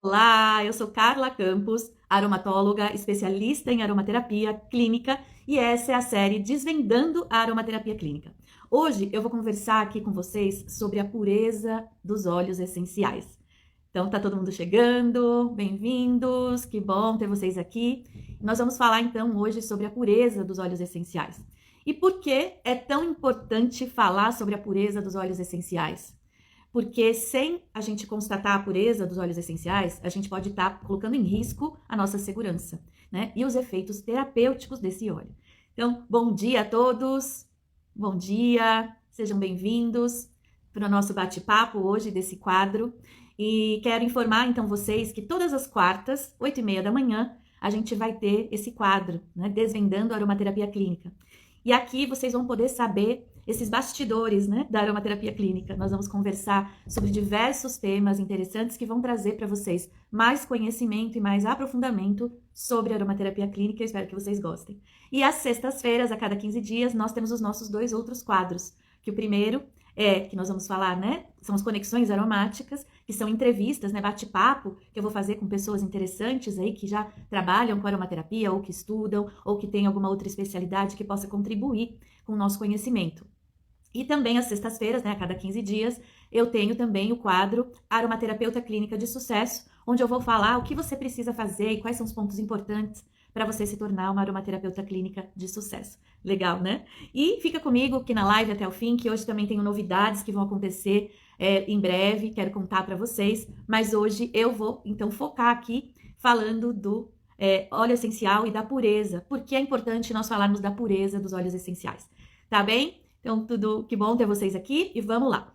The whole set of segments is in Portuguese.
Olá, eu sou Carla Campos, aromatóloga, especialista em aromaterapia clínica, e essa é a série Desvendando a Aromaterapia Clínica. Hoje eu vou conversar aqui com vocês sobre a pureza dos óleos essenciais. Então, tá todo mundo chegando, bem-vindos, que bom ter vocês aqui. Nós vamos falar então hoje sobre a pureza dos óleos essenciais. E por que é tão importante falar sobre a pureza dos óleos essenciais? Porque sem a gente constatar a pureza dos óleos essenciais, a gente pode estar colocando em risco a nossa segurança, né? E os efeitos terapêuticos desse óleo. Então, bom dia a todos, bom dia, sejam bem-vindos para o nosso bate-papo hoje desse quadro. E quero informar então vocês que todas as quartas, 8h30 da manhã, a gente vai ter esse quadro, né? Desvendando a Aromaterapia Clínica. E aqui vocês vão poder saber esses bastidores, né, da aromaterapia clínica. Nós vamos conversar sobre diversos temas interessantes que vão trazer para vocês mais conhecimento e mais aprofundamento sobre a aromaterapia clínica. Eu espero que vocês gostem. E às sextas-feiras, a cada 15 dias, nós temos os nossos 2 outros quadros. Que o primeiro é que nós vamos falar, né? São as conexões aromáticas, que são entrevistas, né? Bate-papo, que eu vou fazer com pessoas interessantes aí que já trabalham com aromaterapia, ou que estudam, ou que têm alguma outra especialidade que possa contribuir com o nosso conhecimento. E também às sextas-feiras, né, a cada 15 dias, eu tenho também o quadro Aromaterapeuta Clínica de Sucesso, onde eu vou falar o que você precisa fazer e quais são os pontos importantes para você se tornar uma aromaterapeuta clínica de sucesso. Legal, né? E fica comigo aqui na live até o fim, que hoje também tenho novidades que vão acontecer em breve, quero contar para vocês, mas hoje eu vou então focar aqui falando do óleo essencial e da pureza, porque é importante nós falarmos da pureza dos óleos essenciais, tá bem? Então, que bom ter vocês aqui e vamos lá.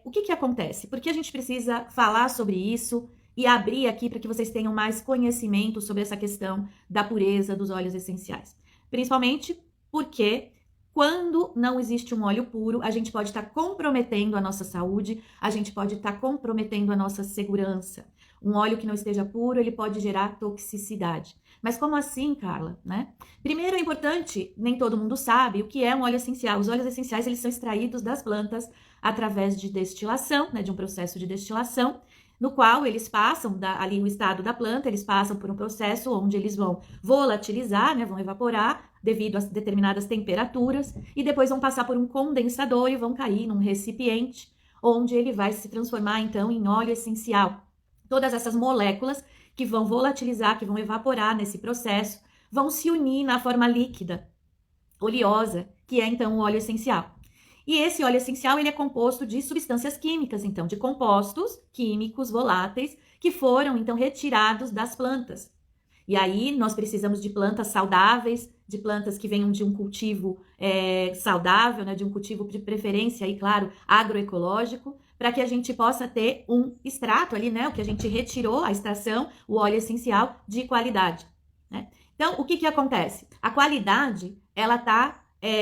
O que acontece? Porque a gente precisa falar sobre isso e abrir aqui para que vocês tenham mais conhecimento sobre essa questão da pureza dos óleos essenciais. Principalmente porque quando não existe um óleo puro, a gente pode estar comprometendo a nossa saúde, a gente pode estar comprometendo a nossa segurança. Um óleo que não esteja puro, ele pode gerar toxicidade. Mas como assim, Carla, né? Primeiro é importante, nem todo mundo sabe o que é um óleo essencial. Os óleos essenciais, eles são extraídos das plantas através de destilação, né, de um processo de destilação, no qual eles passam ali o estado da planta, eles passam por um processo onde eles vão volatilizar, né, vão evaporar devido a determinadas temperaturas e depois vão passar por um condensador e vão cair num recipiente onde ele vai se transformar então em óleo essencial. Todas essas moléculas que vão volatilizar, que vão evaporar nesse processo, vão se unir na forma líquida, oleosa, que é então o óleo essencial. E esse óleo essencial, ele é composto de substâncias químicas, então, de compostos químicos voláteis que foram, então, retirados das plantas. E aí, nós precisamos de plantas saudáveis, de plantas que venham de um cultivo saudável, né, de um cultivo de preferência, aí, claro, agroecológico, para que a gente possa ter um extrato ali, né, o que a gente retirou, a extração, o óleo essencial de qualidade, né? Então, o que acontece? A qualidade, ela está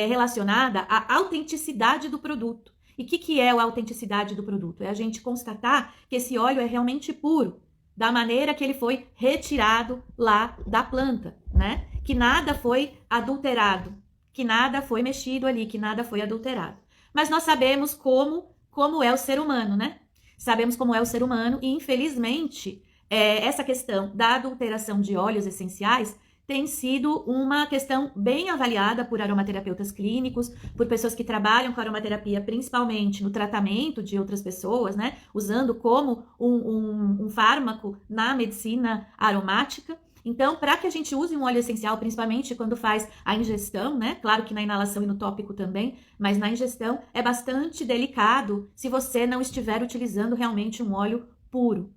relacionada à autenticidade do produto. E o que é a autenticidade do produto? É a gente constatar que esse óleo é realmente puro, da maneira que ele foi retirado lá da planta, né? Que nada foi adulterado, que nada foi mexido ali, que nada foi adulterado. Mas nós sabemos como é o ser humano, né? Sabemos como é o ser humano e, infelizmente, essa questão da adulteração de óleos essenciais tem sido uma questão bem avaliada por aromaterapeutas clínicos, por pessoas que trabalham com aromaterapia, principalmente no tratamento de outras pessoas, né? Usando como um fármaco na medicina aromática. Então, para que a gente use um óleo essencial, principalmente quando faz a ingestão, né? Claro que na inalação e no tópico também, mas na ingestão é bastante delicado se você não estiver utilizando realmente um óleo puro.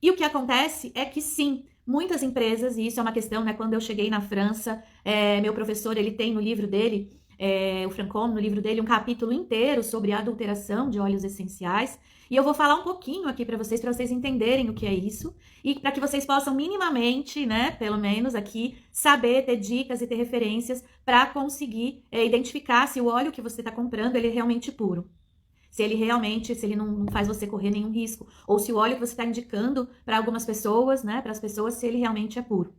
E o que acontece é que sim, muitas empresas, e isso é uma questão, né? Quando eu cheguei na França, meu professor, ele tem no livro dele, o Francom, no livro dele, um capítulo inteiro sobre a adulteração de óleos essenciais. E eu vou falar um pouquinho aqui para vocês entenderem o que é isso e para que vocês possam minimamente, né, pelo menos aqui, saber, ter dicas e ter referências para conseguir identificar se o óleo que você está comprando ele é realmente puro. Se ele não faz você correr nenhum risco, ou se o óleo que você está indicando para algumas pessoas, né, para as pessoas, se ele realmente é puro.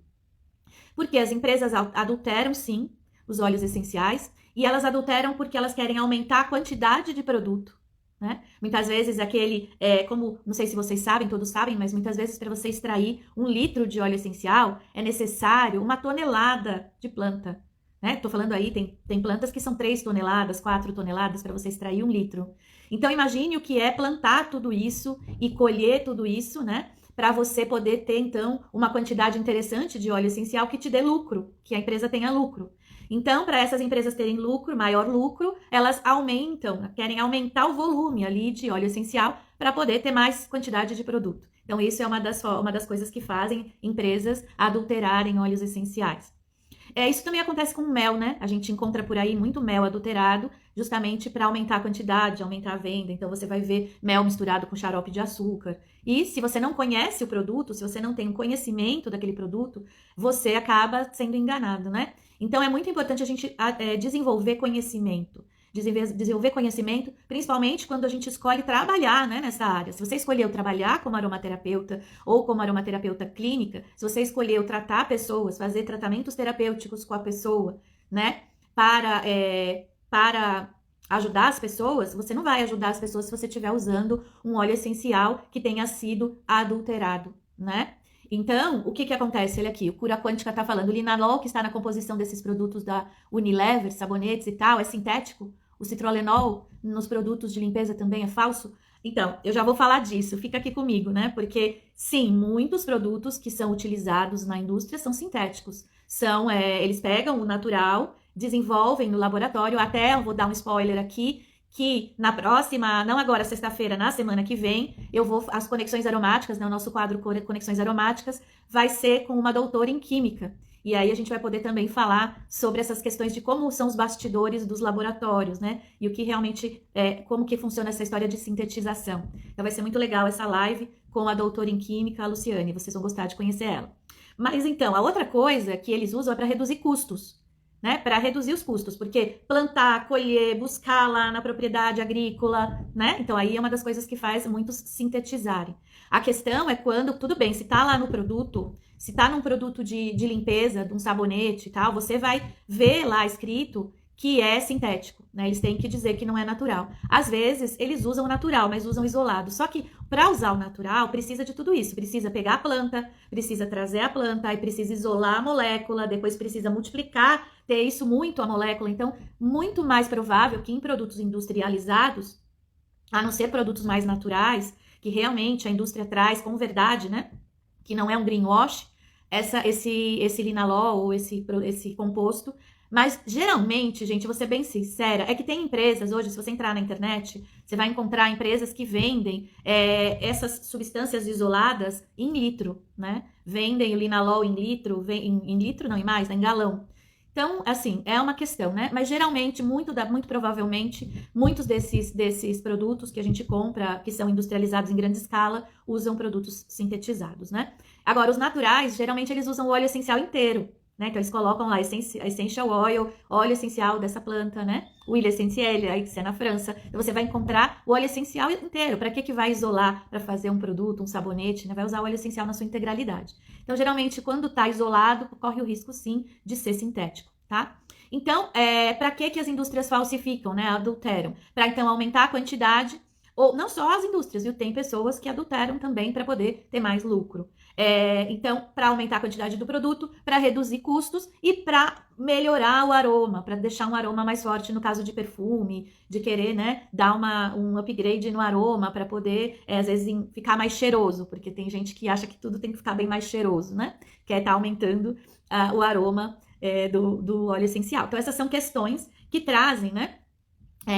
Porque as empresas adulteram, sim, os óleos essenciais, e elas adulteram porque elas querem aumentar a quantidade de produto, né? Muitas vezes aquele, como, não sei se vocês sabem, todos sabem, mas muitas vezes para você extrair 1 litro de óleo essencial é necessário 1 tonelada de planta, né? Tô falando aí, tem plantas que são 3 toneladas, 4 toneladas para você extrair 1 litro. Então imagine o que é plantar tudo isso e colher tudo isso, né? Para você poder ter, então, uma quantidade interessante de óleo essencial que te dê lucro, que a empresa tenha lucro. Então, para essas empresas terem lucro, maior lucro, elas querem aumentar o volume ali de óleo essencial para poder ter mais quantidade de produto. Então, isso é uma das coisas que fazem empresas adulterarem óleos essenciais. Isso também acontece com mel, né? A gente encontra por aí muito mel adulterado, justamente para aumentar a quantidade, aumentar a venda. Então você vai ver mel misturado com xarope de açúcar. E se você não conhece o produto, se você não tem um conhecimento daquele produto, você acaba sendo enganado, né? Então é muito importante a gente desenvolver conhecimento. Desenvolver conhecimento, principalmente quando a gente escolhe trabalhar, né, nessa área. Se você escolheu trabalhar como aromaterapeuta ou como aromaterapeuta clínica, se você escolheu tratar pessoas, fazer tratamentos terapêuticos com a pessoa, né, para ajudar as pessoas, você não vai ajudar as pessoas se você estiver usando um óleo essencial que tenha sido adulterado, né? Então, o que acontece? Olha aqui, o Cura Quântica está falando, o linalol que está na composição desses produtos da Unilever, sabonetes e tal, é sintético? O citrolenol nos produtos de limpeza também é falso? Então, eu já vou falar disso, fica aqui comigo, né? Porque, sim, muitos produtos que são utilizados na indústria são sintéticos. Eles pegam o natural, desenvolvem no laboratório, até, eu vou dar um spoiler aqui, que na próxima, não agora, sexta-feira, na semana que vem, as conexões aromáticas, né, o nosso quadro Conexões Aromáticas, vai ser com uma doutora em Química. E aí a gente vai poder também falar sobre essas questões de como são os bastidores dos laboratórios, né? E o que realmente, como que funciona essa história de sintetização. Então vai ser muito legal essa live com a doutora em Química, a Luciane, vocês vão gostar de conhecer ela. Mas então, a outra coisa que eles usam é para reduzir custos. Né, para reduzir os custos, porque plantar, colher, buscar lá na propriedade agrícola, né? Então aí é uma das coisas que faz muitos sintetizarem. A questão é quando, tudo bem, se tá lá no produto, se tá num produto de limpeza, de um sabonete e tal, você vai ver lá escrito que é sintético, né? Eles têm que dizer que não é natural. Às vezes, eles usam o natural, mas usam isolado. Só que, para usar o natural, precisa de tudo isso. Precisa pegar a planta, precisa trazer a planta, aí precisa isolar a molécula, depois precisa multiplicar, ter isso muito a molécula. Então, muito mais provável que em produtos industrializados, a não ser produtos mais naturais, que realmente a indústria traz como verdade, né? Que não é um greenwash, esse linalol ou esse composto. Mas, geralmente, gente, vou ser bem sincera, é que tem empresas hoje, se você entrar na internet, você vai encontrar empresas que vendem essas substâncias isoladas em litro, né? Vendem o linalol em litro, em litro não, em mais, né? Em galão. Então, assim, é uma questão, né? Mas, geralmente, muito provavelmente, muitos desses produtos que a gente compra, que são industrializados em grande escala, usam produtos sintetizados, né? Agora, os naturais, geralmente, eles usam o óleo essencial inteiro. Né? Então, eles colocam lá essential oil, óleo essencial dessa planta, né? O huile essentiel, aí que é na França. Então, você vai encontrar o óleo essencial inteiro. Para que vai isolar para fazer um produto, um sabonete, né? Vai usar o óleo essencial na sua integralidade. Então, geralmente, quando está isolado, corre o risco, sim, de ser sintético, tá? Então, para que as indústrias falsificam, né? Adulteram? Para, então, aumentar a quantidade, ou não só as indústrias, viu? Tem pessoas que adulteram também para poder ter mais lucro. Então, para aumentar a quantidade do produto, para reduzir custos e para melhorar o aroma, para deixar um aroma mais forte no caso de perfume, de querer, né, dar um upgrade no aroma para poder, às vezes, ficar mais cheiroso, porque tem gente que acha que tudo tem que ficar bem mais cheiroso, né? Quer estar aumentando o aroma do óleo essencial. Então, essas são questões que trazem, né,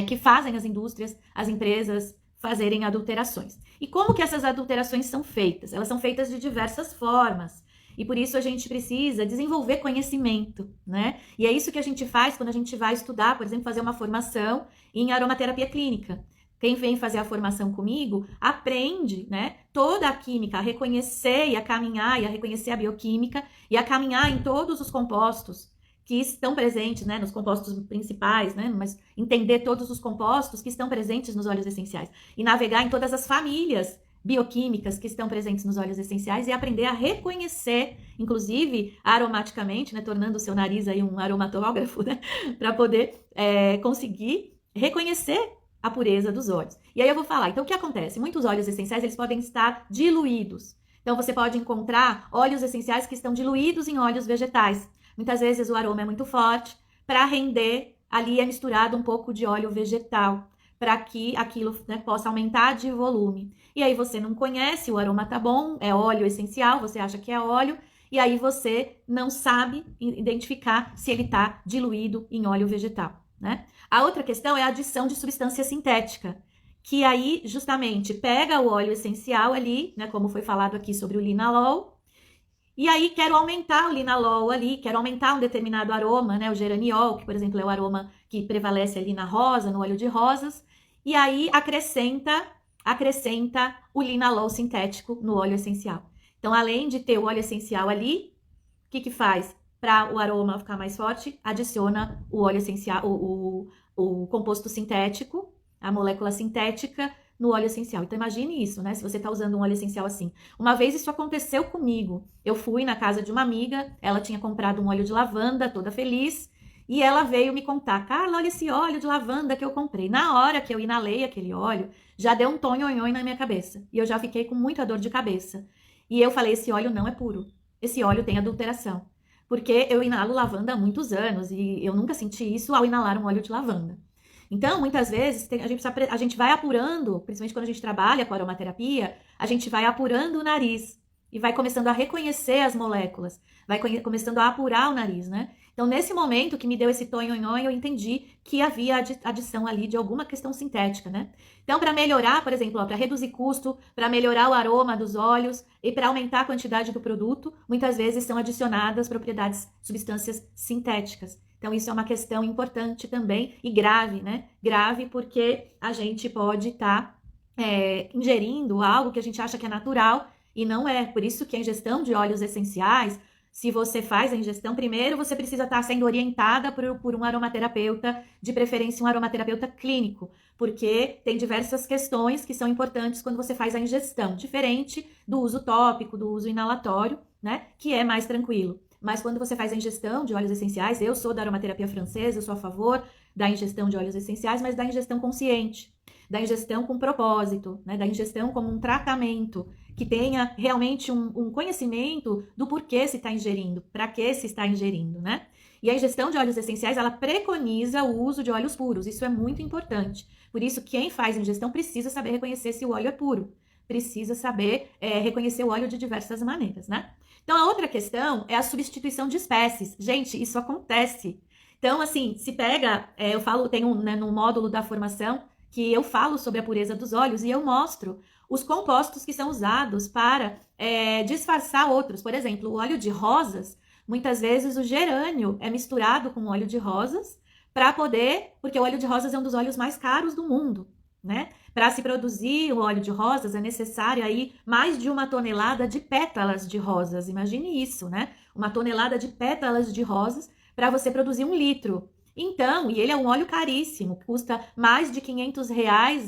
que fazem as indústrias, as empresas fazerem adulterações. E como que essas adulterações são feitas? Elas são feitas de diversas formas. E por isso a gente precisa desenvolver conhecimento, né? E é isso que a gente faz quando a gente vai estudar, por exemplo, fazer uma formação em aromaterapia clínica. Quem vem fazer a formação comigo aprende, né, toda a química, a reconhecer e a caminhar, e a reconhecer a bioquímica e a caminhar em todos os compostos que estão presentes, né, nos compostos principais, né, mas entender todos os compostos que estão presentes nos óleos essenciais e navegar em todas as famílias bioquímicas que estão presentes nos óleos essenciais e aprender a reconhecer, inclusive aromaticamente, né, tornando o seu nariz aí um aromatógrafo, né, para poder conseguir reconhecer a pureza dos óleos. E aí eu vou falar, então o que acontece? Muitos óleos essenciais, eles podem estar diluídos. Então você pode encontrar óleos essenciais que estão diluídos em óleos vegetais. Muitas vezes o aroma é muito forte, para render ali é misturado um pouco de óleo vegetal, para que aquilo, né, possa aumentar de volume. E aí você não conhece, o aroma tá bom, é óleo essencial, você acha que é óleo, e aí você não sabe identificar se ele está diluído em óleo vegetal, né? A outra questão é a adição de substância sintética, que aí justamente pega o óleo essencial ali, né, como foi falado aqui sobre o linalol, e aí quero aumentar o linalol ali, quero aumentar um determinado aroma, né, o geraniol, que por exemplo é o aroma que prevalece ali na rosa, no óleo de rosas, e aí acrescenta o linalol sintético no óleo essencial. Então, além de ter o óleo essencial ali, o que faz? Para o aroma ficar mais forte, adiciona o óleo essencial, o composto sintético, a molécula sintética no óleo essencial. Então, imagine isso, né? Se você está usando um óleo essencial assim. Uma vez isso aconteceu comigo. Eu fui na casa de uma amiga, ela tinha comprado um óleo de lavanda, toda feliz, e ela veio me contar: Carla, olha esse óleo de lavanda que eu comprei. Na hora que eu inalei aquele óleo, já deu um tonhonhon na minha cabeça. E eu já fiquei com muita dor de cabeça. E eu falei: esse óleo não é puro. Esse óleo tem adulteração. Porque eu inalo lavanda há muitos anos e eu nunca senti isso ao inalar um óleo de lavanda. Então, muitas vezes, a gente vai apurando, principalmente quando a gente trabalha com aromaterapia, a gente vai apurando o nariz e vai começando a reconhecer as moléculas, vai começando a apurar o nariz, né? Então, nesse momento que me deu esse tonhonhon, eu entendi que havia adição ali de alguma questão sintética, né? Então, para melhorar, por exemplo, para reduzir custo, para melhorar o aroma dos óleos e para aumentar a quantidade do produto, muitas vezes são adicionadas propriedades, substâncias sintéticas. Então, isso é uma questão importante também e grave, né? Grave porque a gente pode estar ingerindo algo que a gente acha que é natural e não é. Por isso que a ingestão de óleos essenciais, se você faz a ingestão, primeiro você precisa estar sendo orientada por um aromaterapeuta, de preferência um aromaterapeuta clínico, porque tem diversas questões que são importantes quando você faz a ingestão, diferente do uso tópico, do uso inalatório, né? Que é mais tranquilo. Mas quando você faz a ingestão de óleos essenciais, eu sou da aromaterapia francesa, eu sou a favor da ingestão de óleos essenciais, mas da ingestão consciente, da ingestão com propósito, né? Da ingestão como um tratamento, que tenha realmente um conhecimento do porquê se está ingerindo, para que se está ingerindo, né? E a ingestão de óleos essenciais, ela preconiza o uso de óleos puros, isso é muito importante. Por isso, quem faz ingestão precisa saber reconhecer se o óleo é puro, precisa saber reconhecer o óleo de diversas maneiras, né? Então, a outra questão é a substituição de espécies. Gente, isso acontece. Então, assim, se pega, eu falo, tem no módulo da formação que eu falo sobre a pureza dos óleos e eu mostro os compostos que são usados para disfarçar outros. Por exemplo, o óleo de rosas, muitas vezes o gerânio é misturado com óleo de rosas para poder, porque o óleo de rosas é um dos óleos mais caros do mundo, né? Para se produzir o óleo de rosas é necessário aí mais de 1 tonelada de pétalas de rosas. Imagine isso, né? 1 tonelada de pétalas de rosas para você produzir 1 litro. Então, e ele é um óleo caríssimo, custa mais de R$ 500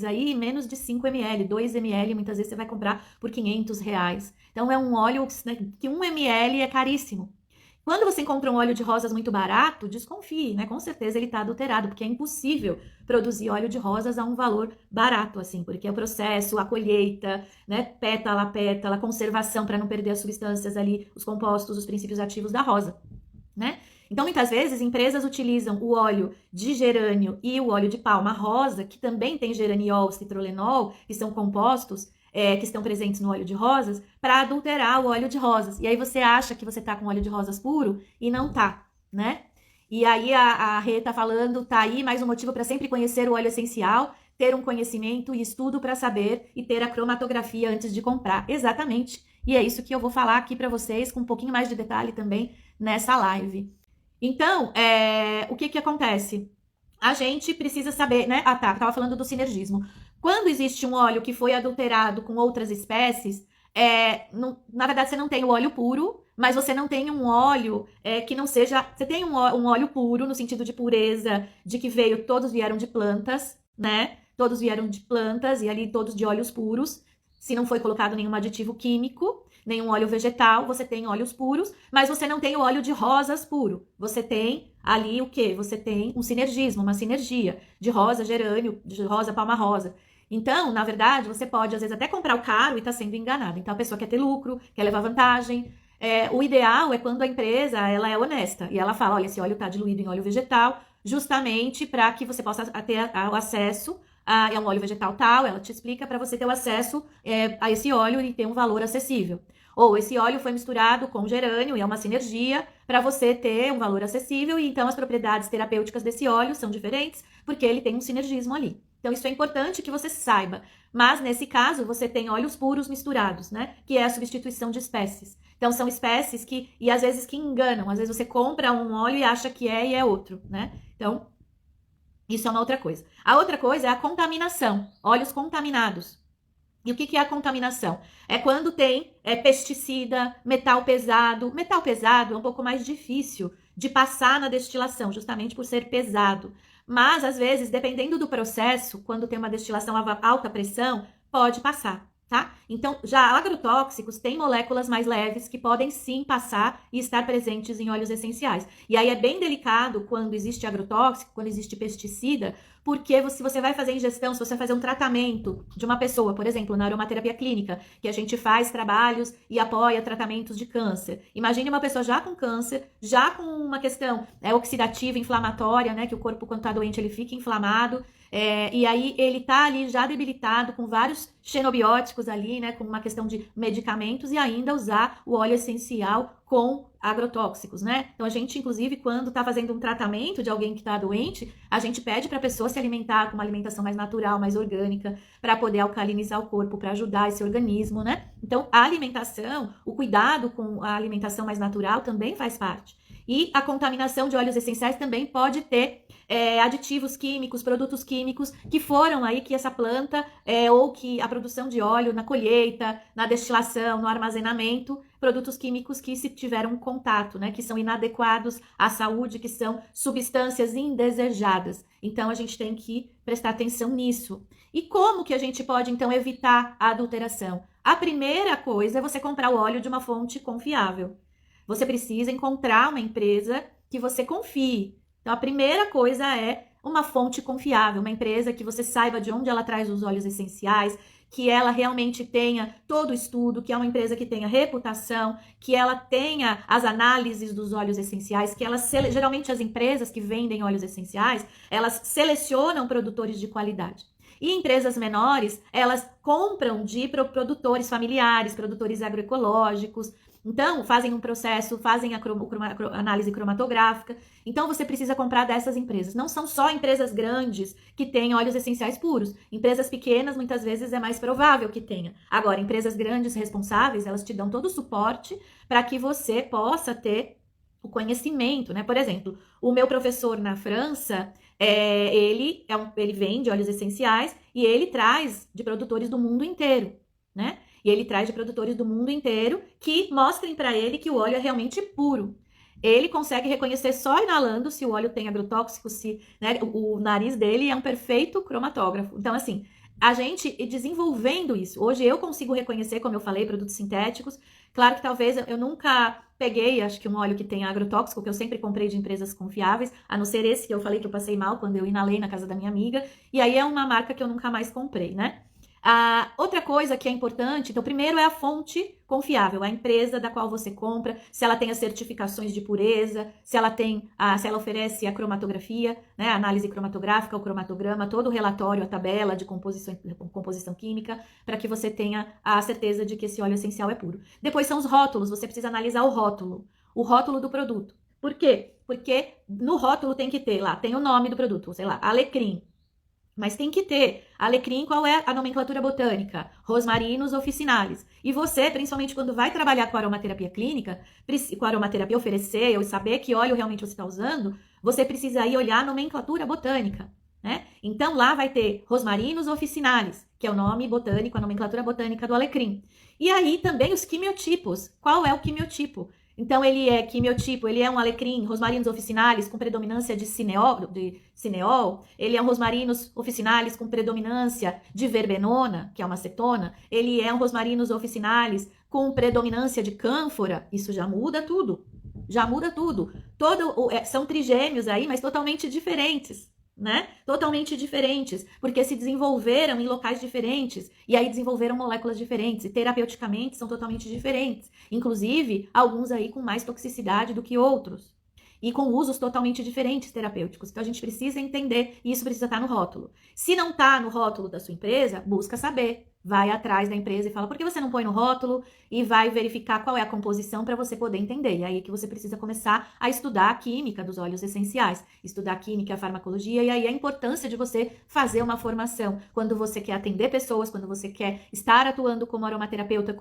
aí, menos de 5 ml, 2 ml, muitas vezes você vai comprar por R$ 500. Então, é um óleo, né, que 1 ml é caríssimo. Quando você encontra um óleo de rosas muito barato, desconfie, né? Com certeza ele está adulterado, porque é impossível produzir óleo de rosas a um valor barato, assim, porque é o processo, a colheita, né? Pétala a pétala, conservação para não perder as substâncias ali, os compostos, os princípios ativos da rosa, né? Então, muitas vezes, empresas utilizam o óleo de gerânio e o óleo de palma rosa, que também tem geraniol, citrolenol, que são compostos que estão presentes no óleo de rosas, para adulterar o óleo de rosas. E aí você acha que você tá com óleo de rosas puro e não tá, né? E aí a Rê tá falando, tá aí mais um motivo para sempre conhecer o óleo essencial, ter um conhecimento e estudo para saber e ter a cromatografia antes de comprar. Exatamente. E é isso que eu vou falar aqui para vocês com um pouquinho mais de detalhe também nessa live. Então, o que acontece? A gente precisa saber, né? Ah, tá, tava falando do sinergismo. Quando existe um óleo que foi adulterado com outras espécies, na verdade você não tem o óleo puro, mas você não tem um óleo que não seja... Você tem um óleo puro, no sentido de pureza, de que todos vieram de plantas, né? Todos vieram de plantas e ali todos de óleos puros, se não foi colocado nenhum aditivo químico, nenhum óleo vegetal, você tem óleos puros, mas você não tem o óleo de rosas puro. Você tem ali o quê? Você tem um sinergismo, uma sinergia de rosa, gerânio, de rosa, palma rosa. Então, na verdade, você pode, às vezes, até comprar o caro e tá sendo enganado. Então, a pessoa quer ter lucro, quer levar vantagem. O ideal é quando a empresa ela é honesta e ela fala, olha, esse óleo está diluído em óleo vegetal, justamente para que você possa ter o acesso é um óleo vegetal tal, ela te explica para você ter o acesso a esse óleo e ter um valor acessível. Ou esse óleo foi misturado com gerânio e é uma sinergia para você ter um valor acessível e então as propriedades terapêuticas desse óleo são diferentes porque ele tem um sinergismo ali. Então isso é importante que você saiba. Mas nesse caso você tem óleos puros misturados, né? Que é a substituição de espécies. Então são espécies que, e às vezes que enganam. Às vezes você compra um óleo e acha que é e é outro, né? Então isso é uma outra coisa. A outra coisa é a contaminação, óleos contaminados. E o que é a contaminação? É quando tem pesticida, metal pesado. Metal pesado é um pouco mais difícil de passar na destilação, justamente por ser pesado. Mas, às vezes, dependendo do processo, quando tem uma destilação a alta pressão, pode passar. Tá? Então, já agrotóxicos têm moléculas mais leves que podem sim passar e estar presentes em óleos essenciais. E aí é bem delicado quando existe agrotóxico, quando existe pesticida, porque se você vai fazer ingestão, se você vai fazer um tratamento de uma pessoa, por exemplo, na aromaterapia clínica, que a gente faz trabalhos e apoia tratamentos de câncer. Imagine uma pessoa já com câncer, já com uma questão oxidativa, inflamatória, né? Que o corpo, quando está doente, ele fica inflamado. E aí ele tá ali já debilitado com vários xenobióticos ali, né, com uma questão de medicamentos e ainda usar o óleo essencial com agrotóxicos, né? Então a gente, inclusive, quando tá fazendo um tratamento de alguém que tá doente, a gente pede para a pessoa se alimentar com uma alimentação mais natural, mais orgânica, para poder alcalinizar o corpo, para ajudar esse organismo, né? Então a alimentação, o cuidado com a alimentação mais natural também faz parte. E a contaminação de óleos essenciais também pode ter aditivos químicos, produtos químicos que foram aí que essa planta ou que a produção de óleo na colheita, na destilação, no armazenamento, produtos químicos que se tiveram contato, né, que são inadequados à saúde, que são substâncias indesejadas. Então a gente tem que prestar atenção nisso. E como que a gente pode então evitar a adulteração? A primeira coisa é você comprar o óleo de uma fonte confiável. Você precisa encontrar uma empresa que você confie. Então, a primeira coisa é uma fonte confiável, uma empresa que você saiba de onde ela traz os óleos essenciais, que ela realmente tenha todo o estudo, que é uma empresa que tenha reputação, que ela tenha as análises dos óleos essenciais, que elas, geralmente as empresas que vendem óleos essenciais, elas selecionam produtores de qualidade. E empresas menores, elas compram de produtores familiares, produtores agroecológicos. Então, fazem um processo, fazem a análise cromatográfica. Então, você precisa comprar dessas empresas. Não são só empresas grandes que têm óleos essenciais puros. Empresas pequenas, muitas vezes, é mais provável que tenha. Agora, empresas grandes responsáveis, elas te dão todo o suporte para que você possa ter o conhecimento, né? Por exemplo, o meu professor na França, ele vende óleos essenciais e ele traz de produtores do mundo inteiro, né? E ele traz de produtores do mundo inteiro que mostrem para ele que o óleo é realmente puro. Ele consegue reconhecer só inalando se o óleo tem agrotóxico, se, né, o nariz dele é um perfeito cromatógrafo. Então, assim, a gente desenvolvendo isso. Hoje eu consigo reconhecer, como eu falei, produtos sintéticos. Claro que talvez eu nunca peguei, acho que um óleo que tem agrotóxico, que eu sempre comprei de empresas confiáveis, a não ser esse que eu falei que eu passei mal quando eu inalei na casa da minha amiga. E aí é uma marca que eu nunca mais comprei, né? Outra coisa que é importante, então, primeiro é a fonte confiável, a empresa da qual você compra, se ela tem as certificações de pureza, se ela oferece a cromatografia, né, a análise cromatográfica, o cromatograma, todo o relatório, a tabela de composição química, para que você tenha a certeza de que esse óleo essencial é puro. Depois são os rótulos, você precisa analisar o rótulo do produto. Por quê? Porque no rótulo tem que ter lá, tem o nome do produto, sei lá, alecrim. Mas tem que ter alecrim, qual é a nomenclatura botânica? Rosmarinus officinalis. E você, principalmente quando vai trabalhar com aromaterapia clínica, com aromaterapia oferecer ou saber que óleo realmente você está usando, você precisa ir olhar a nomenclatura botânica, né? Então lá vai ter Rosmarinus officinalis, que é o nome botânico, a nomenclatura botânica do alecrim. E aí também os quimiotipos. Qual é o quimiotipo? Então, ele é quimiotipo, ele é um alecrim, Rosmarinus officinalis, com predominância de cineol. Ele é um Rosmarinus officinalis com predominância de verbenona, que é uma acetona. Ele é um Rosmarinus officinalis com predominância de cânfora, isso já muda tudo. Já muda tudo. São trigêmeos aí, mas totalmente diferentes, né? Totalmente diferentes, porque se desenvolveram em locais diferentes, e aí desenvolveram moléculas diferentes, e terapeuticamente são totalmente diferentes. Inclusive, alguns aí com mais toxicidade do que outros. E com usos totalmente diferentes terapêuticos. Então a gente precisa entender, e isso precisa estar no rótulo. Se não está no rótulo da sua empresa, busca saber. Vai atrás da empresa e fala, por que você não põe no rótulo? E vai verificar qual é a composição para você poder entender. E aí que você precisa começar a estudar a química dos óleos essenciais, estudar a química, a farmacologia, e aí a importância de você fazer uma formação. Quando você quer atender pessoas, quando você quer estar atuando como aromaterapeuta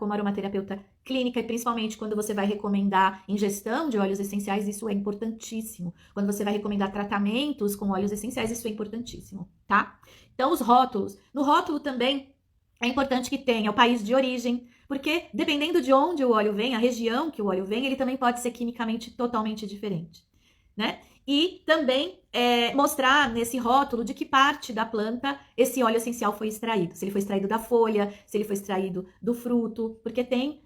clínica, e principalmente quando você vai recomendar ingestão de óleos essenciais, isso é importantíssimo. Quando você vai recomendar tratamentos com óleos essenciais, isso é importantíssimo, tá? Então, os rótulos. No rótulo também, é importante que tenha o país de origem, porque dependendo de onde o óleo vem, a região que o óleo vem, ele também pode ser quimicamente totalmente diferente, né? E também mostrar nesse rótulo de que parte da planta esse óleo essencial foi extraído. Se ele foi extraído da folha, se ele foi extraído do fruto, porque tem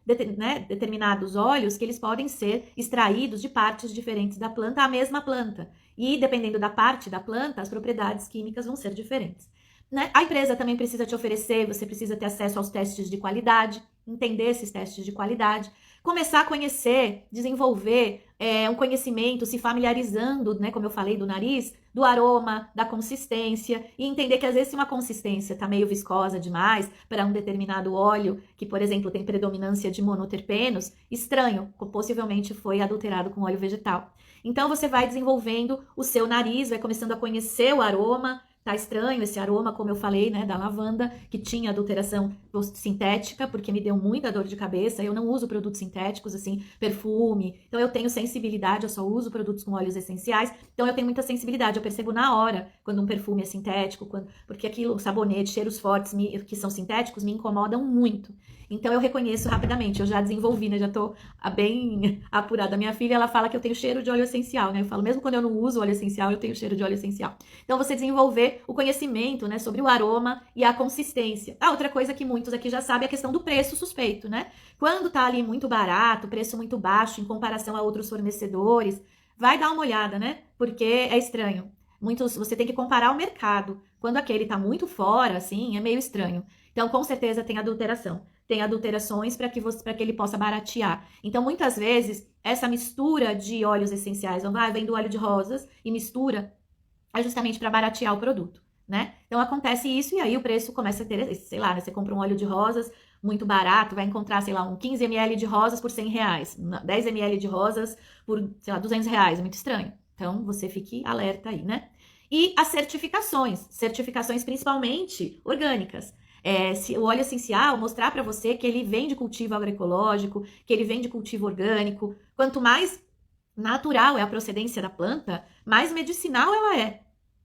determinados óleos que eles podem ser extraídos de partes diferentes da planta, a mesma planta. E dependendo da parte da planta, as propriedades químicas vão ser diferentes. Né? A empresa também precisa te oferecer, você precisa ter acesso aos testes de qualidade, entender esses testes de qualidade, começar a conhecer, desenvolver um conhecimento, se familiarizando, né, como eu falei, do nariz, do aroma, da consistência, e entender que às vezes se uma consistência está meio viscosa demais para um determinado óleo, que por exemplo tem predominância de monoterpenos, estranho, possivelmente foi adulterado com óleo vegetal. Então você vai desenvolvendo o seu nariz, vai começando a conhecer o aroma. Tá estranho esse aroma, como eu falei, né, da lavanda, que tinha adulteração sintética, porque me deu muita dor de cabeça. Eu não uso produtos sintéticos, assim, perfume. Então, eu tenho sensibilidade, eu só uso produtos com óleos essenciais. Então, eu tenho muita sensibilidade. Eu percebo na hora quando um perfume é sintético, porque aquilo, sabonete, cheiros fortes que são sintéticos, me incomodam muito. Então, eu reconheço rapidamente. Eu já desenvolvi, né, já tô bem apurada. Minha filha, ela fala que eu tenho cheiro de óleo essencial, né? Eu falo, mesmo quando eu não uso óleo essencial, eu tenho cheiro de óleo essencial. Então, você desenvolver o conhecimento, né, sobre o aroma e a consistência. A outra coisa que muitos aqui já sabem é a questão do preço suspeito, né? Quando tá ali muito barato, preço muito baixo em comparação a outros fornecedores, vai dar uma olhada, né? Porque é estranho. Você tem que comparar o mercado. Quando aquele tá muito fora, assim, é meio estranho. Então, com certeza tem adulteração. Tem adulterações para que ele possa baratear. Então, muitas vezes, essa mistura de óleos essenciais, vem do óleo de rosas e mistura, é justamente para baratear o produto, né? Então acontece isso e aí o preço começa a ter, sei lá, né? Você compra um óleo de rosas muito barato, vai encontrar, sei lá, um 15 ml de rosas por R$100, 10 ml de rosas por, sei lá, R$200, é muito estranho. Então você fique alerta aí, né? E as certificações principalmente orgânicas. Se o óleo essencial mostrar para você que ele vem de cultivo agroecológico, que ele vem de cultivo orgânico, quanto mais natural é a procedência da planta, mais medicinal ela é.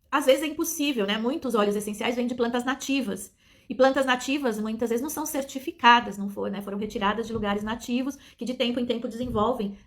Às vezes é impossível, né? Muitos óleos essenciais vêm de plantas nativas. E plantas nativas, muitas vezes, não são certificadas, não foram, né? Foram retiradas de lugares nativos que de tempo em tempo desenvolvem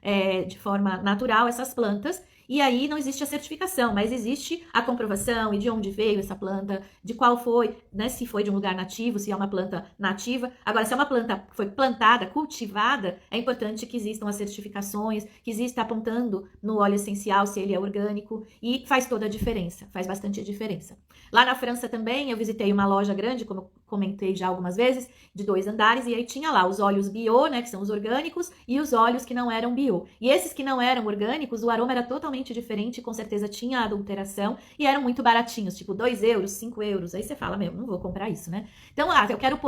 de forma natural essas plantas. E aí não existe a certificação, mas existe a comprovação e de onde veio essa planta, de qual foi, né? Se foi de um lugar nativo, se é uma planta nativa. Agora, se é uma planta que foi plantada, cultivada, é importante que existam as certificações, que exista apontando no óleo essencial se ele é orgânico, e faz toda a diferença, faz bastante diferença. Lá na França também, eu visitei uma loja grande, como eu comentei já algumas vezes, de 2 andares, e aí tinha lá os óleos bio, né, que são os orgânicos, e os óleos que não eram bio. E esses que não eram orgânicos, o aroma era totalmente diferente, com certeza tinha adulteração, e eram muito baratinhos, tipo 2 euros, 5 euros. Aí você fala, não vou comprar isso, né? Então, eu quero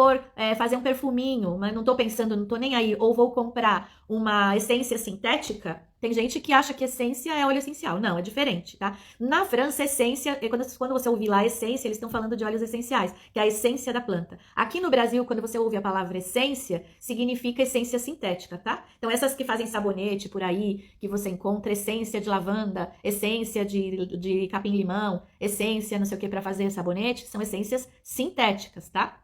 fazer um perfuminho, mas não tô pensando, não tô nem aí, ou vou comprar uma essência sintética. Tem gente que acha que essência é óleo essencial. Não, é diferente, tá? Na França, essência, quando você ouvir lá essência, eles estão falando de óleos essenciais, que é a essência da planta. Aqui no Brasil, quando você ouve a palavra essência, significa essência sintética, tá? Então, essas que fazem sabonete por aí, que você encontra essência de lavanda, essência de capim-limão, essência não sei o que para fazer sabonete, são essências sintéticas, tá?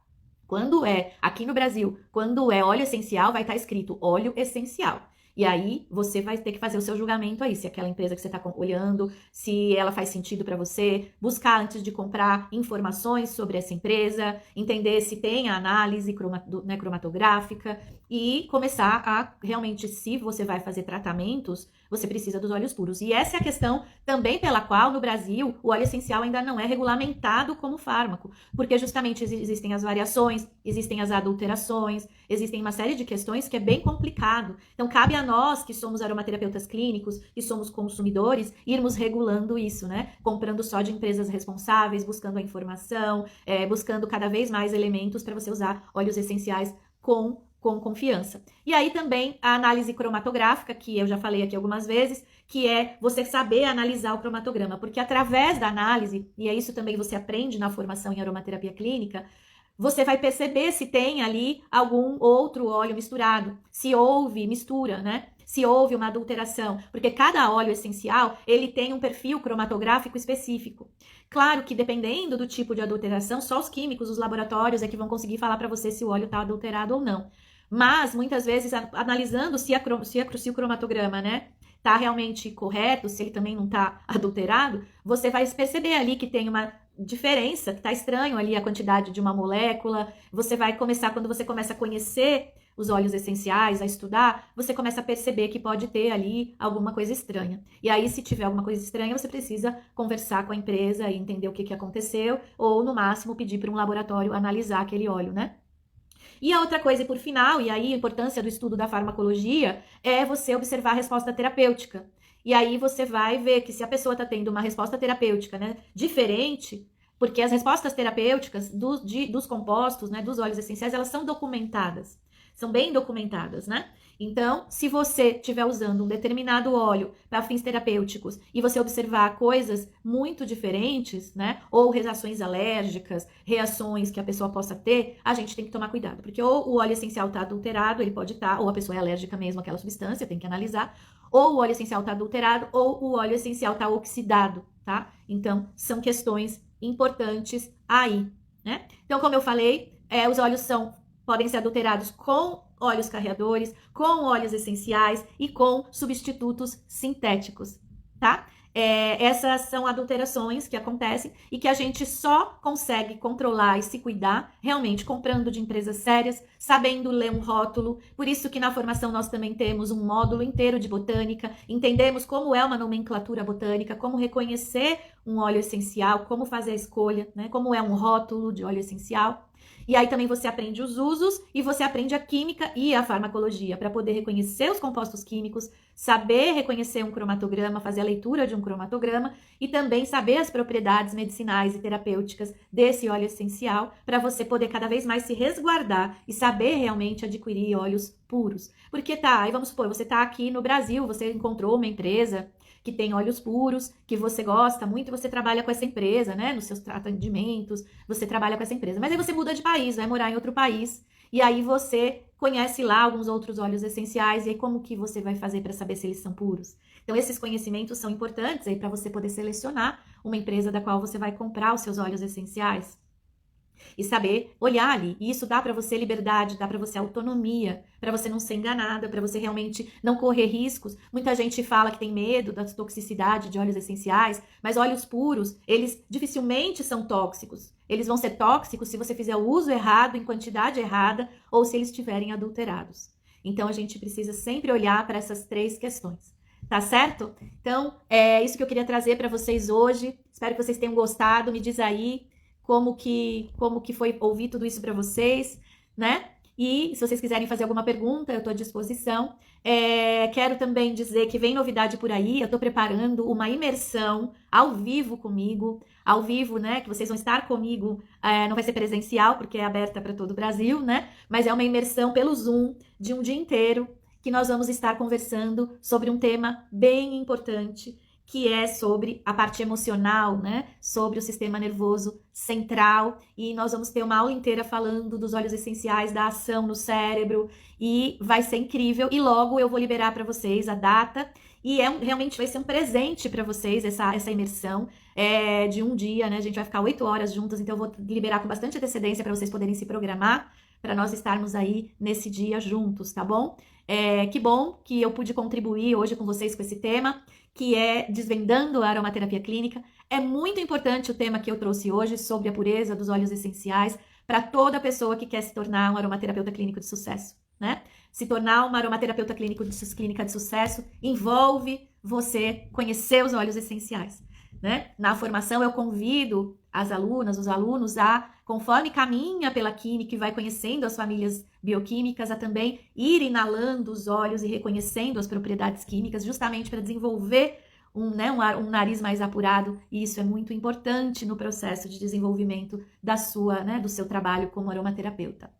Aqui no Brasil, quando é óleo essencial, vai estar escrito óleo essencial. E aí você vai ter que fazer o seu julgamento aí, se aquela empresa que você está olhando, se ela faz sentido para você, buscar antes de comprar informações sobre essa empresa, entender se tem a análise cromatográfica e começar a realmente, se você vai fazer tratamentos, você precisa dos óleos puros. E essa é a questão também pela qual no Brasil o óleo essencial ainda não é regulamentado como fármaco, porque justamente existem as variações, existem as adulterações, existem uma série de questões que é bem complicado. Então cabe a nós que somos aromaterapeutas clínicos, que somos consumidores, irmos regulando isso, né? Comprando só de empresas responsáveis, buscando a informação, buscando cada vez mais elementos para você usar óleos essenciais com confiança. E aí também a análise cromatográfica, que eu já falei aqui algumas vezes, que é você saber analisar o cromatograma, porque através da análise, e é isso também você aprende na formação em aromaterapia clínica, você vai perceber se tem ali algum outro óleo misturado, se houve mistura, né? Se houve uma adulteração, porque cada óleo essencial, ele tem um perfil cromatográfico específico. Claro que dependendo do tipo de adulteração, só os químicos, os laboratórios é que vão conseguir falar para você se o óleo está adulterado ou não. Mas, muitas vezes, analisando se o cromatograma, né, tá realmente correto, se ele também não tá adulterado, você vai perceber ali que tem uma diferença, que tá estranho ali a quantidade de uma molécula. Você vai começar, quando você começa a conhecer os óleos essenciais, a estudar, você começa a perceber que pode ter ali alguma coisa estranha. E aí, se tiver alguma coisa estranha, você precisa conversar com a empresa e entender o que aconteceu, ou, no máximo, pedir para um laboratório analisar aquele óleo, né? E a outra coisa, e por final, e aí a importância do estudo da farmacologia, é você observar a resposta terapêutica. E aí você vai ver que se a pessoa está tendo uma resposta terapêutica, né, diferente, porque as respostas terapêuticas dos compostos, né, dos óleos essenciais, elas são documentadas. São bem documentadas, né? Então, se você estiver usando um determinado óleo para fins terapêuticos e você observar coisas muito diferentes, né? Ou reações alérgicas, reações que a pessoa possa ter, a gente tem que tomar cuidado. Porque ou o óleo essencial está adulterado, ele pode estar, ou a pessoa é alérgica mesmo àquela substância, tem que analisar. Ou o óleo essencial está adulterado, ou o óleo essencial está oxidado, tá? Então, são questões importantes aí, né? Então, como eu falei, os óleos podem ser adulterados com óleos carreadores, com óleos essenciais e com substitutos sintéticos, tá? Essas são adulterações que acontecem e que a gente só consegue controlar e se cuidar realmente comprando de empresas sérias, sabendo ler um rótulo. Por isso que na formação nós também temos um módulo inteiro de botânica, entendemos como é uma nomenclatura botânica, como reconhecer um óleo essencial, como fazer a escolha, né? Como é um rótulo de óleo essencial. E aí também você aprende os usos e você aprende a química e a farmacologia para poder reconhecer os compostos químicos, saber reconhecer um cromatograma, fazer a leitura de um cromatograma e também saber as propriedades medicinais e terapêuticas desse óleo essencial para você poder cada vez mais se resguardar e saber realmente adquirir óleos puros. Porque aí vamos supor, você está aqui no Brasil, você encontrou uma empresa que tem óleos puros, que você gosta muito, você trabalha com essa empresa, né? Nos seus atendimentos, você trabalha com essa empresa. Mas aí você muda de país, vai morar em outro país, e aí você conhece lá alguns outros óleos essenciais, e aí como que você vai fazer para saber se eles são puros? Então, esses conhecimentos são importantes aí para você poder selecionar uma empresa da qual você vai comprar os seus óleos essenciais. E saber olhar ali. E isso dá para você liberdade, dá para você autonomia, para você não ser enganada, para você realmente não correr riscos. Muita gente fala que tem medo da toxicidade de óleos essenciais, mas óleos puros, eles dificilmente são tóxicos. Eles vão ser tóxicos se você fizer o uso errado, em quantidade errada, ou se eles estiverem adulterados. Então, a gente precisa sempre olhar para essas três questões. Tá certo? Então, é isso que eu queria trazer para vocês hoje. Espero que vocês tenham gostado. Me diz aí como que foi ouvir tudo isso para vocês, né? E se vocês quiserem fazer alguma pergunta, eu estou à disposição. Quero também dizer que vem novidade por aí. Eu estou preparando uma imersão ao vivo comigo, ao vivo, né? Que vocês vão estar comigo. Não vai ser presencial, porque é aberta para todo o Brasil, né? Mas é uma imersão pelo Zoom de um dia inteiro, que nós vamos estar conversando sobre um tema bem importante, que é sobre a parte emocional, né? Sobre o sistema nervoso central. E nós vamos ter uma aula inteira falando dos óleos essenciais, da ação no cérebro. E vai ser incrível. E logo eu vou liberar para vocês a data. E realmente vai ser um presente para vocês essa imersão de um dia, né? A gente vai ficar 8 horas juntas, então eu vou liberar com bastante antecedência para vocês poderem se programar, para nós estarmos aí nesse dia juntos, tá bom? Que bom que eu pude contribuir hoje com vocês com esse tema, que é desvendando a aromaterapia clínica. É muito importante o tema que eu trouxe hoje sobre a pureza dos óleos essenciais para toda pessoa que quer se tornar um aromaterapeuta clínico de sucesso, né? Se tornar uma aromaterapeuta clínica de sucesso envolve você conhecer os óleos essenciais, né? Na formação eu convido as alunas, os alunos a, conforme caminha pela química e vai conhecendo as famílias bioquímicas, a também ir inalando os óleos e reconhecendo as propriedades químicas, justamente para desenvolver um nariz mais apurado, e isso é muito importante no processo de desenvolvimento do seu trabalho como aromaterapeuta.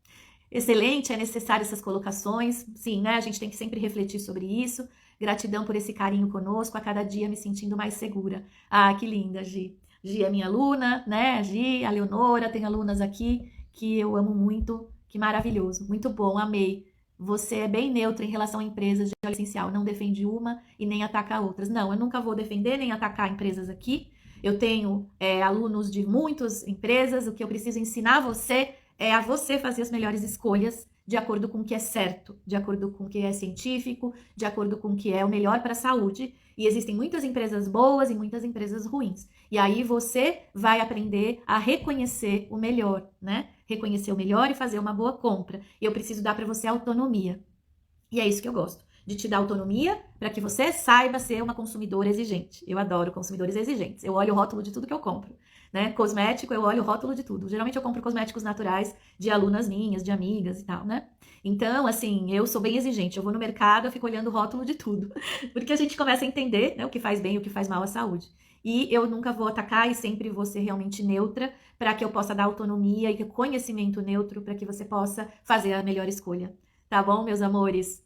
Excelente, é necessário essas colocações, sim, né? A gente tem que sempre refletir sobre isso. Gratidão por esse carinho conosco, a cada dia me sentindo mais segura. Ah, que linda, Gi. Gi é minha aluna, né? A Gi, a Leonora, tem alunas aqui que eu amo muito, que maravilhoso, muito bom, amei. Você é bem neutra em relação a empresas de óleo essencial, não defende uma e nem ataca outras. Não, eu nunca vou defender nem atacar empresas aqui. Eu tenho alunos de muitas empresas, o que eu preciso ensinar você é a você fazer as melhores escolhas de acordo com o que é certo, de acordo com o que é científico, de acordo com o que é o melhor para a saúde. E existem muitas empresas boas e muitas empresas ruins. E aí você vai aprender a reconhecer o melhor, né? Reconhecer o melhor e fazer uma boa compra. E eu preciso dar para você autonomia. E é isso que eu gosto, de te dar autonomia para que você saiba ser uma consumidora exigente. Eu adoro consumidores exigentes. Eu olho o rótulo de tudo que eu compro, né? Cosmético, eu olho o rótulo de tudo. Geralmente eu compro cosméticos naturais de alunas minhas, de amigas e tal, né? Então, assim, eu sou bem exigente. Eu vou no mercado, eu fico olhando o rótulo de tudo. Porque a gente começa a entender, né, o que faz bem e o que faz mal à saúde. E eu nunca vou atacar e sempre vou ser realmente neutra para que eu possa dar autonomia e conhecimento neutro para que você possa fazer a melhor escolha. Tá bom, meus amores?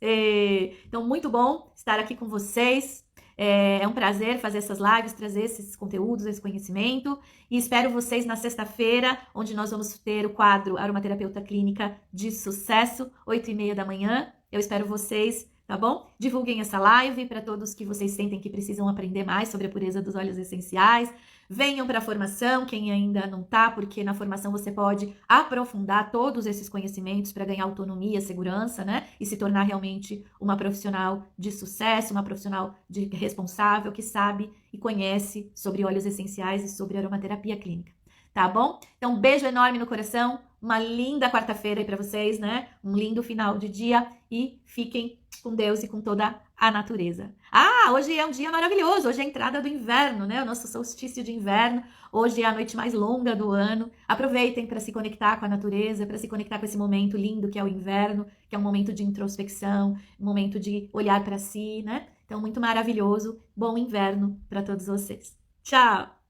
Então, muito bom estar aqui com vocês. É um prazer fazer essas lives, trazer esses conteúdos, esse conhecimento. E espero vocês na sexta-feira, onde nós vamos ter o quadro Aromaterapeuta Clínica de Sucesso, 8h30 da manhã. Eu espero vocês, tá bom? Divulguem essa live para todos que vocês sentem que precisam aprender mais sobre a pureza dos óleos essenciais. Venham para a formação, quem ainda não tá, porque na formação você pode aprofundar todos esses conhecimentos para ganhar autonomia, segurança, né? E se tornar realmente uma profissional de sucesso, uma profissional responsável, que sabe e conhece sobre óleos essenciais e sobre aromaterapia clínica. Tá bom? Então, um beijo enorme no coração, uma linda quarta-feira aí para vocês, né? Um lindo final de dia e fiquem com Deus e com toda a natureza. Ah, hoje é um dia maravilhoso, hoje é a entrada do inverno, né? O nosso solstício de inverno, hoje é a noite mais longa do ano. Aproveitem para se conectar com a natureza, para se conectar com esse momento lindo que é o inverno, que é um momento de introspecção, um momento de olhar para si, né? Então, muito maravilhoso. Bom inverno para todos vocês. Tchau!